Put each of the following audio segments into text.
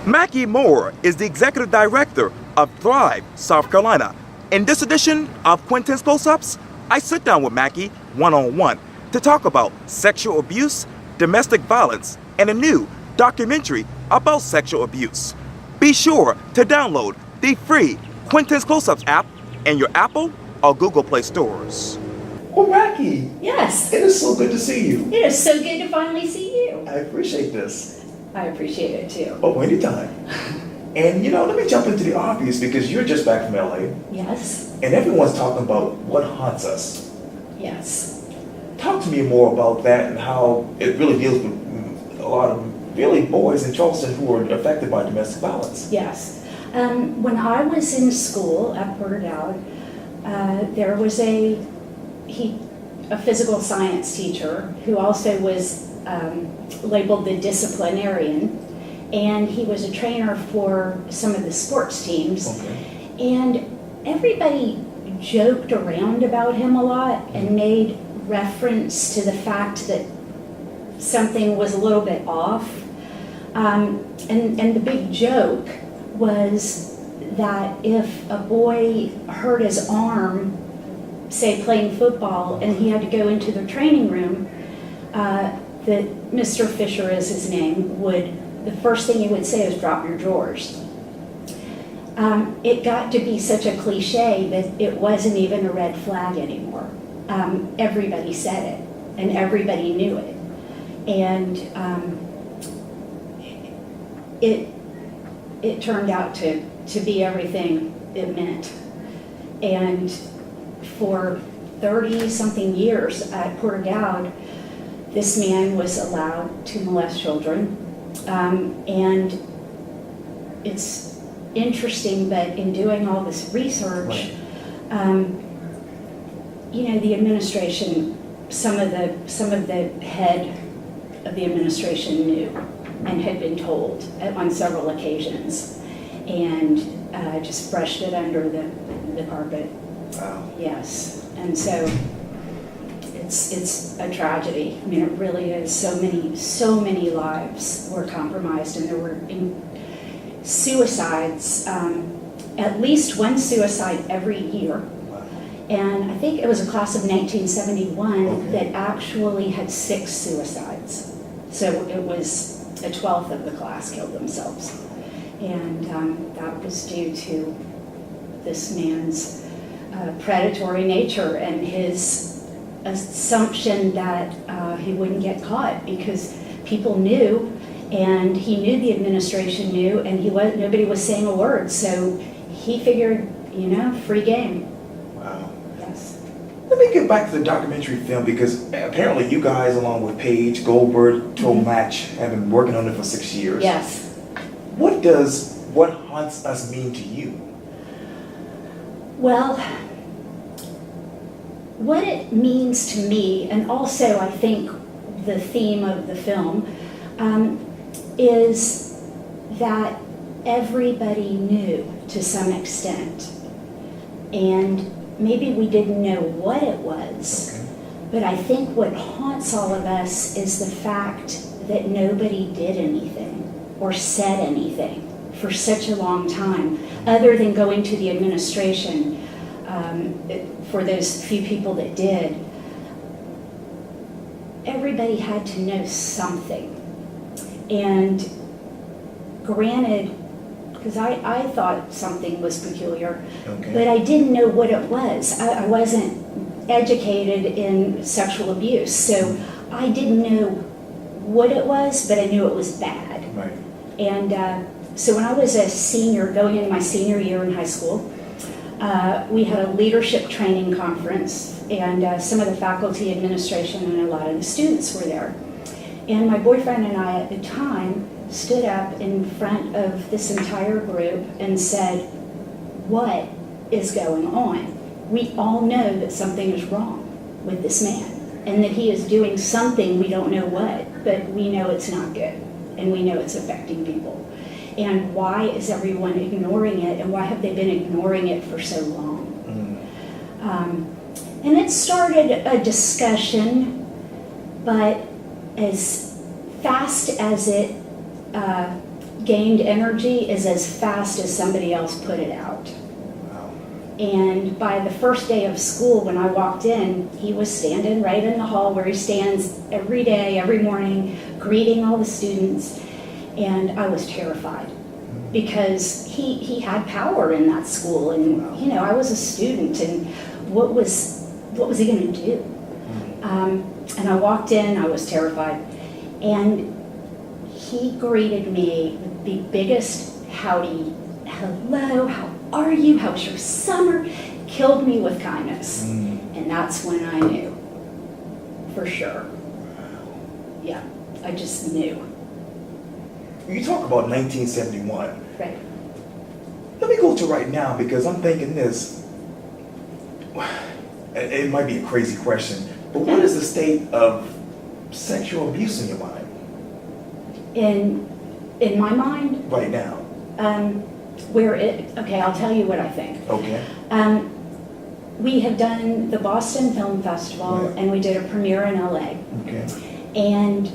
Mackie Moore is the executive director of Thrive, South Carolina. In this edition of Quintin's Close-Ups, I sit down with Mackie one-on-one to talk about sexual abuse, domestic violence, and a new documentary about sexual abuse. Be sure to download the free Quintin's Close-Ups app in your Apple or Google Play stores. Oh, Mackie. Yes. It is so good to see you. It is so good to finally see you. I appreciate this. I appreciate it too. Oh, anytime. And let me jump into the obvious because you're just back from LA. Yes. And everyone's talking about what haunts us. Yes. Talk to me more about that and how it really deals with a lot of really boys in Charleston who are affected by domestic violence. Yes. When I was in school at Porter Dowd, there was a physical science teacher who also was labeled the disciplinarian, and he was a trainer for some of the sports teams. Okay. And everybody joked around about him a lot and made reference to the fact that something was a little bit off. And the big joke was that if a boy hurt his arm, say playing football, and he had to go into the training room, that Mr. Fisher is his name, the first thing he would say is drop your drawers. It got to be such a cliche that it wasn't even a red flag anymore. Everybody said it, and everybody knew it. And it turned out to be everything it meant. And for 30-something years at Porter Dowd, this man was allowed to molest children. And it's interesting, but in doing all this research, the administration, some of the head of the administration knew and had been told on several occasions, and just brushed it under the carpet. Wow. Yes, and so it's a tragedy. I mean, it really is. So many lives were compromised, and there were suicides, at least one suicide every year. Wow. And I think it was a class of 1971 Okay. that actually had 6 suicides. So it was a 12th of the class killed themselves. And that was due to this man's predatory nature and his assumption that he wouldn't get caught because people knew, and he knew the administration knew, and nobody was saying a word. So he figured, free game. Wow. Yes. Let me get back to the documentary film because apparently you guys, along with Paige, Goldberg, Match, have been working on it for 6 years. Yes. What does what haunts us mean to you? Well, what it means to me, and also I think the theme of the film, is that everybody knew to some extent. And maybe we didn't know what it was, Okay. but I think what haunts all of us is the fact that nobody did anything or said anything for such a long time, other than going to the administration. For those few people that did, everybody had to know something. And granted, because I thought something was peculiar, Okay. but I didn't know what it was. I wasn't educated in sexual abuse, so I didn't know what it was, but I knew it was bad. Right. And so when I was a senior, going into my senior year in high school, we had a leadership training conference, and some of the faculty, administration, and a lot of the students were there. And my boyfriend and I at the time stood up in front of this entire group and said, "What is going on? We all know that something is wrong with this man, and that he is doing something, we don't know what, but we know it's not good, and we know it's affecting people. And why is everyone ignoring it, and why have they been ignoring it for so long?" And it started a discussion, but as fast as it gained energy is as fast as somebody else put it out. Wow. And by the first day of school, when I walked in, he was standing right in the hall where he stands every day, every morning, greeting all the students. And I was terrified because he had power in that school. And, you know, I was a student, and what was he going to do? And I walked in, I was terrified. And he greeted me with the biggest howdy, hello, how are you, how was your summer? Killed me with kindness. And that's when I knew, for sure. Yeah, I just knew. You talk about 1971. Right. Let me go to right now, because I'm thinking this. It might be a crazy question, but what is the state of sexual abuse in your mind In my mind, right now? okay, I'll tell you what I think. Okay. We have done the Boston Film Festival, Right. and we did a premiere in LA. Okay. And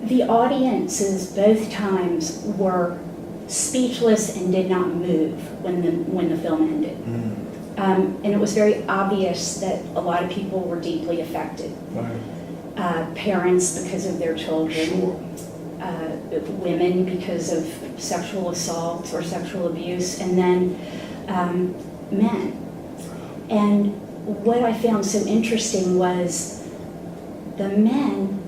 the audiences both times were speechless and did not move when the film ended. And it was very obvious that a lot of people were deeply affected. Right. Parents because of their children, Sure. Women because of sexual assault or sexual abuse, and then men. And what I found so interesting was the men,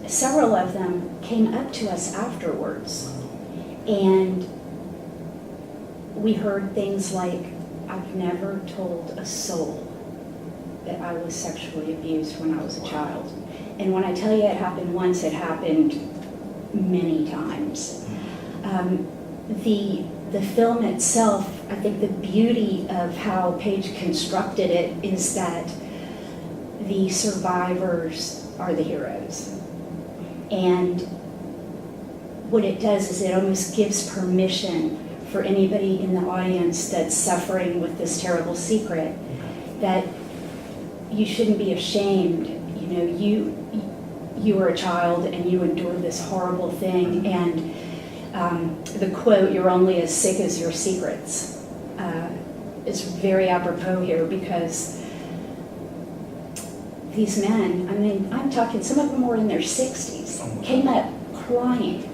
several of them came up to us afterwards, and we heard things like, I've never told a soul that I was sexually abused when I was a child. And when I tell you it happened once, it happened many times. The film itself, I think the beauty of how Paige constructed it is that the survivors are the heroes. And what it does is it almost gives permission for anybody in the audience that's suffering with this terrible secret that you shouldn't be ashamed. You know, you were a child and you endured this horrible thing, and the quote, "You're only as sick as your secrets," is very apropos here, because these men, I mean, I'm talking, some of them were in their 60s, came up crying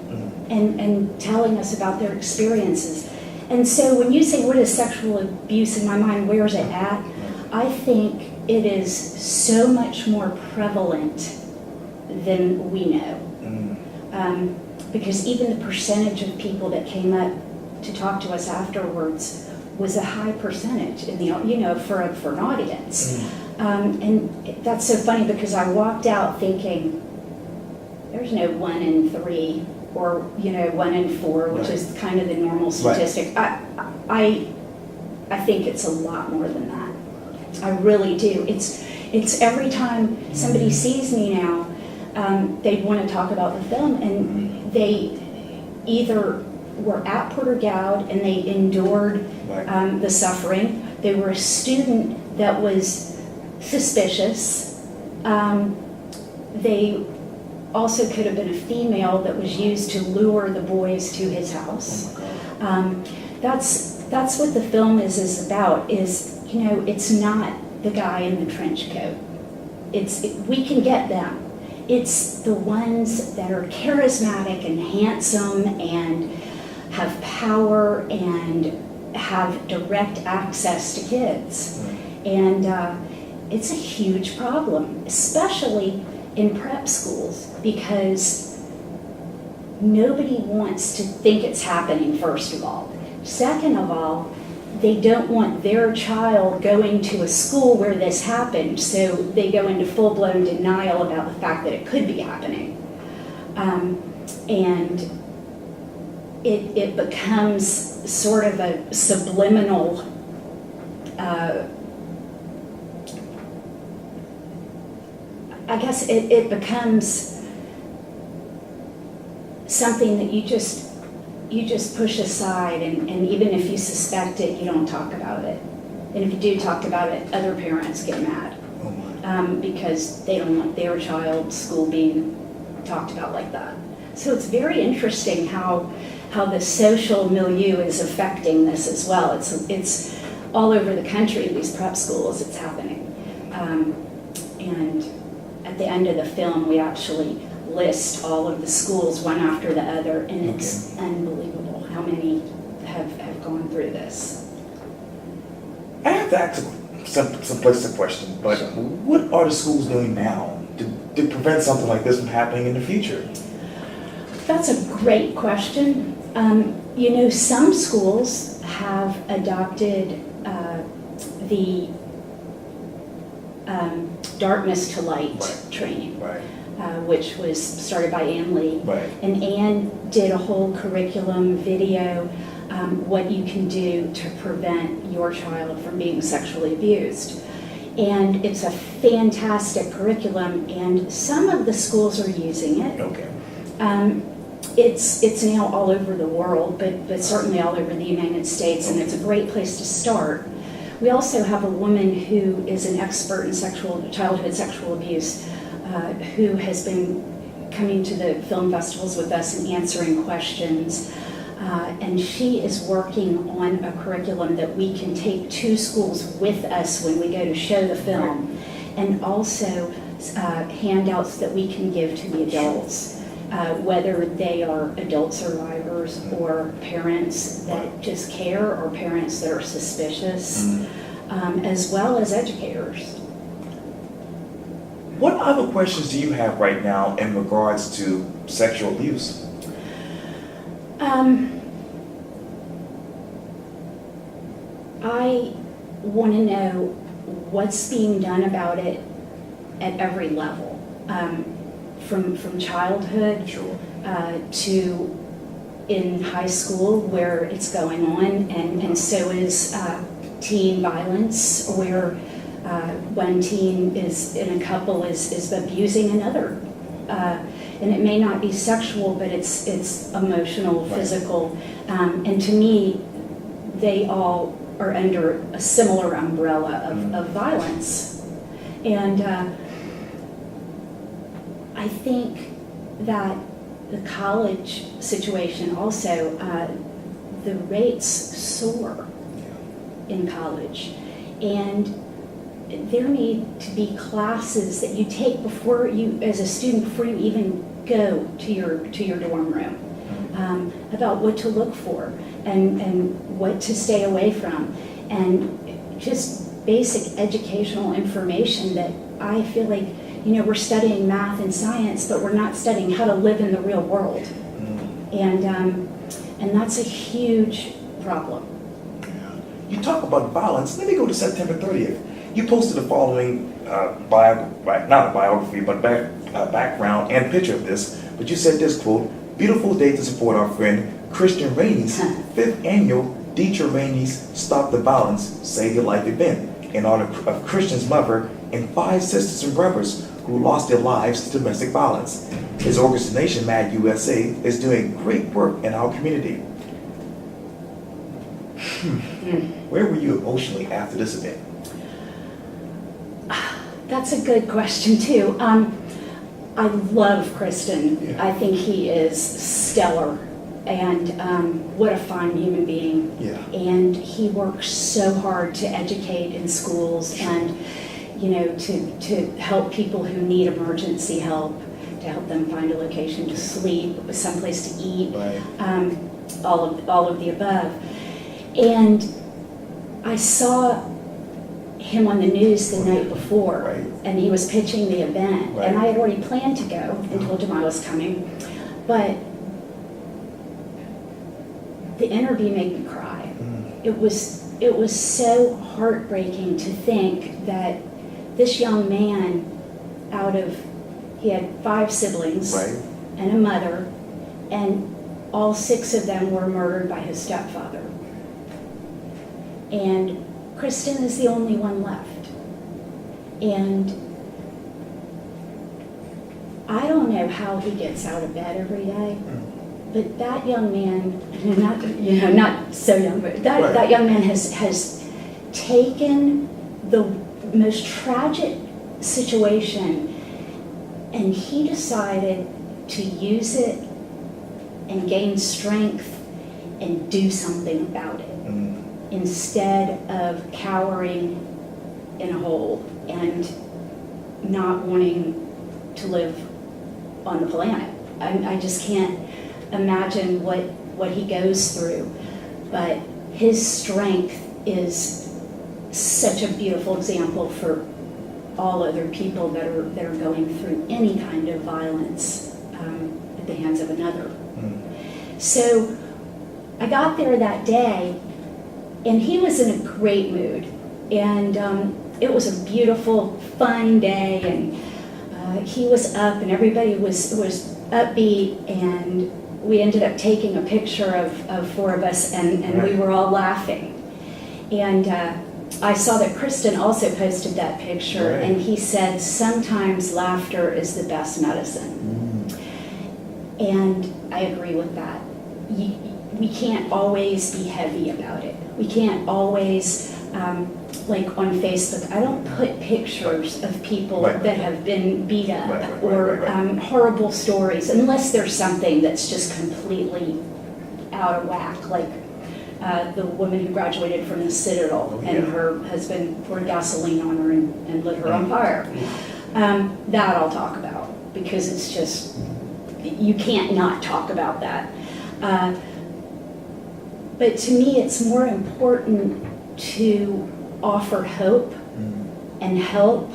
and telling us about their experiences. And so when you say, what is sexual abuse in my mind, where is it at? I think it is so much more prevalent than we know. Because even the percentage of people that came up to talk to us afterwards was a high percentage in the, you know, for an audience. And that's so funny, because I walked out thinking, there's no 1 in 3 or, you know, 1 in 4, which is kind of the normal statistic. I think it's a lot more than that. I really do. It's every time somebody sees me now, they want to talk about the film, and they either were at Porter Gaud and they endured the suffering. They were a student that was suspicious. They also could have been a female that was used to lure the boys to his house. That's what the film is about. Is, you know, it's not the guy in the trench coat. We can get them. It's the ones that are charismatic and handsome and have power and have direct access to kids. And it's a huge problem, especially in prep schools, because nobody wants to think it's happening, first of all. Second of all, they don't want their child going to a school where this happened, so they go into full-blown denial about the fact that it could be happening. And it becomes sort of a subliminal I guess it becomes something that you just push aside, and even if you suspect it, you don't talk about it. And if you do talk about it, other parents get mad because they don't want their child's school being talked about like that. So it's very interesting how the social milieu is affecting this as well. It's all over the country, these prep schools, it's happening. And at the end of the film, we actually list all of the schools one after the other, and it's unbelievable how many have gone through this. I have to ask a simplistic question, but what are the schools doing now to prevent something like this from happening in the future? That's a great question. Some schools have adopted the darkness to light training, Right. which was started by Ann Lee. Right. And Ann did a whole curriculum video, what you can do to prevent your child from being sexually abused. And it's a fantastic curriculum, and some of the schools are using it. Okay. It's now all over the world, but certainly all over the United States, and it's a great place to start. We also have a woman who is an expert in childhood sexual abuse, who has been coming to the film festivals with us and answering questions. And she is working on a curriculum that we can take to schools with us when we go to show the film, and also handouts that we can give to the adults, whether they are adult survivors or parents that just care or parents that are suspicious, as well as educators. What other questions do you have right now in regards to sexual abuse? I want to know what's being done about it at every level, from childhood Sure. to in high school where it's going on, and so is teen violence, where one teen is in a couple is abusing another. And it may not be sexual, but it's emotional, physical, and to me, they all are under a similar umbrella of violence. And I think that the college situation also, the rates soar in college, and there need to be classes that you take before you, as a student, before you even go to your dorm room, about what to look for and what to stay away from, and just basic educational information that I feel like, we're studying math and science, but we're not studying how to live in the real world, and that's a huge problem. You talk about violence. Let me go to September 30th. You posted the following not a biography, but background and picture of this. But you said this, quote, "Beautiful day to support our friend Christian Rainey's 5th annual Dietrich Rainey's Stop the Violence, Save Your Life event in honor of Christian's mother and 5 sisters and brothers who lost their lives to domestic violence. His organization, MAD USA, is doing great work in our community." Where were you emotionally after this event? That's a good question too. I love Kristen. Yeah. I think he is stellar, and what a fine human being. Yeah. And he works so hard to educate in schools, and to help people who need emergency help, to help them find a location to sleep, someplace to eat, Right. all of the above. And I saw him on the news the night before, Right. and he was pitching the event, Right. and I had already planned to go and told him I was coming, but the interview made me cry. It was so heartbreaking to think that this young man, he had 5 siblings Right. and a mother, and all 6 of them were murdered by his stepfather. And Kristen is the only one left. And I don't know how he gets out of bed every day, but that young man, not so young, but that young man has taken the most tragic situation, and he decided to use it and gain strength and do something about it instead of cowering in a hole and not wanting to live on the planet. I just can't imagine what he goes through, but his strength is such a beautiful example for all other people that are going through any kind of violence at the hands of another. So I got there that day, and he was in a great mood, and it was a beautiful, fun day, and he was up, and everybody was upbeat, and we ended up taking a picture of four of us, and we were all laughing. And I saw that Quintin also posted that picture, and he said, sometimes laughter is the best medicine. And I agree with that. We can't always be heavy about it. We can't always, like on Facebook, I don't put pictures of people that have been beat up or horrible stories, unless there's something that's just completely out of whack, like the woman who graduated from the Citadel and her husband poured gasoline on her and lit her on fire. That I'll talk about, because it's just, you can't not talk about that. But to me, it's more important to offer hope and help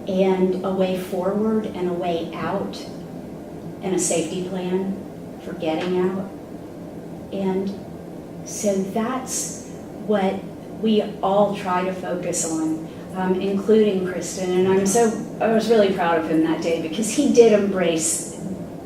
and a way forward and a way out and a safety plan for getting out. And so that's what we all try to focus on, including Quintin. And I was really proud of him that day, because he did embrace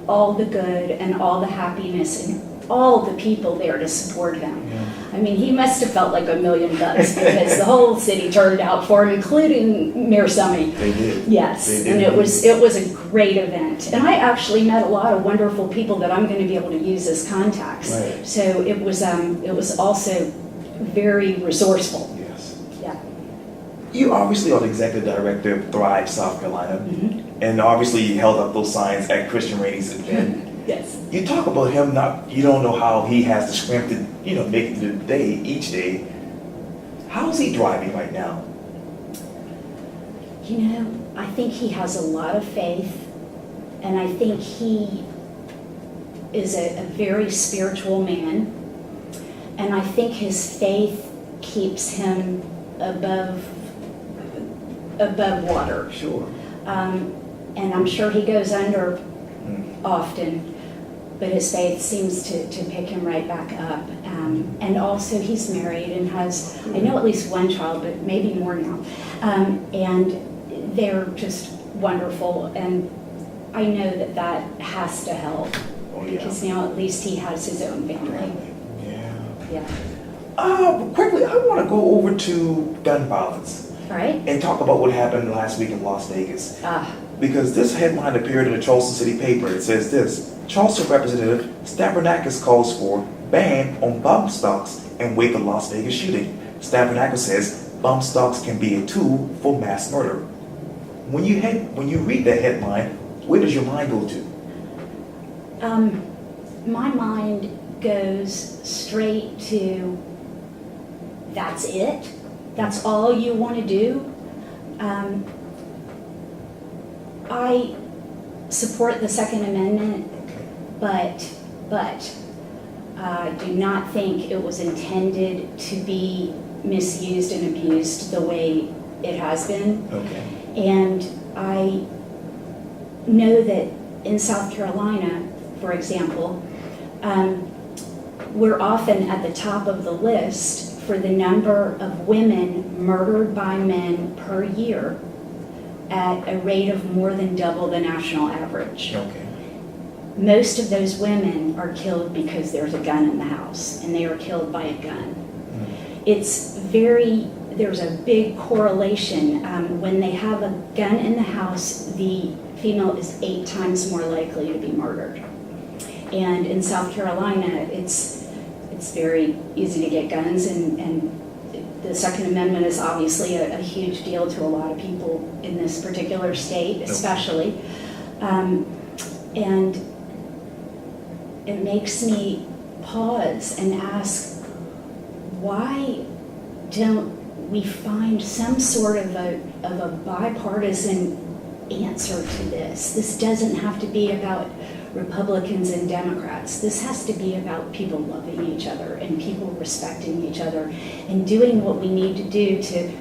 all the good and all the happiness and all the people there to support him. I mean, he must have felt like $1 million, because the whole city turned out for him, including Mayor Summey. They did. Yes, they did. And it was a great event. And I actually met a lot of wonderful people that I'm going to be able to use as contacts. Right. So it was also very resourceful. Yes. Yeah. You obviously are the executive director of Thrive, South Carolina, and obviously you held up those signs at Christian Rainey's event. Yes. You talk about him you don't know how he has the strength to, make it through the day, each day. How's he driving right now? I think he has a lot of faith, and I think he is a very spiritual man, and I think his faith keeps him above water. Sure. And I'm sure he goes under often, but his faith seems to pick him right back up. And also he's married and has, I know at least one child, but maybe more now. And they're just wonderful, and I know that has to help. Oh, yeah. Because now at least he has his own family. Yeah. Yeah. Quickly, I want to go over to gun violence. All right. And talk about what happened last week in Las Vegas. Ah. Because this headline appeared in the Charleston City paper. It says this: Charleston Representative Stavronakis calls for ban on bump stocks in wake of Las Vegas shooting. Stavronakis says bump stocks can be a tool for mass murder. When you read that headline, where does your mind go to? My mind goes straight to, that's it? That's all you want to do? I support the Second Amendment, but I do not think it was intended to be misused and abused the way it has been. Okay. And I know that in South Carolina, for example, we're often at the top of the list for the number of women murdered by men per year at a rate of more than double the national average. Okay. Most of those women are killed because there's a gun in the house, and they are killed by a gun. There's a big correlation. When they have a gun in the house, the female is 8 times more likely to be murdered. And in South Carolina, it's very easy to get guns, and the Second Amendment is obviously a huge deal to a lot of people in this particular state, especially. And it makes me pause and ask, why don't we find some sort of a bipartisan answer to this? This doesn't have to be about Republicans and Democrats. This has to be about people loving each other and people respecting each other and doing what we need to do to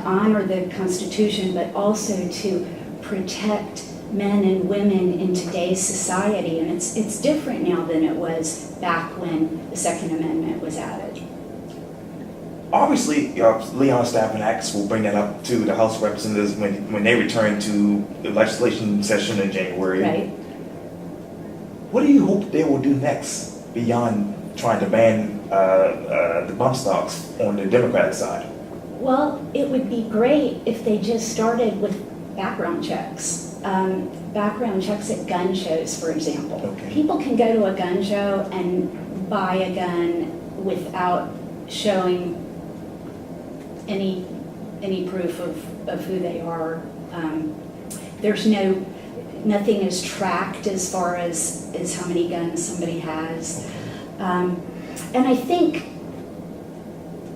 honor the Constitution, but also to protect men and women in today's society. And it's different now than it was back when the Second Amendment was added. Obviously, Leon Stafford will bring that up to the House of Representatives when they return to the legislation session in January. Right. What do you hope they will do next beyond trying to ban the bump stocks on the Democratic side? Well, it would be great if they just started with background checks. Background checks at gun shows, for example. Okay. People can go to a gun show and buy a gun without showing any proof of who they are. There's nothing is tracked as far as how many guns somebody has. And I think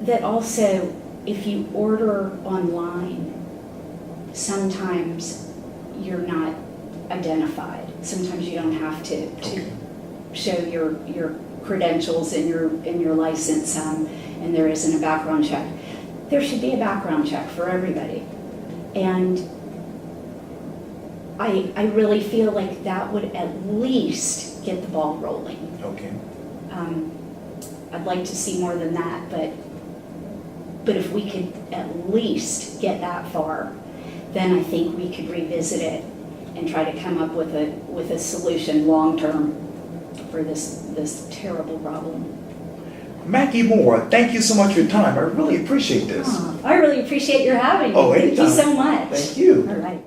that also, if you order online, sometimes you're not identified. Sometimes you don't have to show your credentials and your license, and there isn't a background check. There should be a background check for everybody. And I really feel like that would at least get the ball rolling. Okay. I'd like to see more than that, but if we could at least get that far, then I think we could revisit it and try to come up with a solution long-term for this terrible problem. Mackie Moore, thank you so much for your time. I really appreciate this. I really appreciate your having me. Oh, Thank you anytime. so much. Thank you. All right.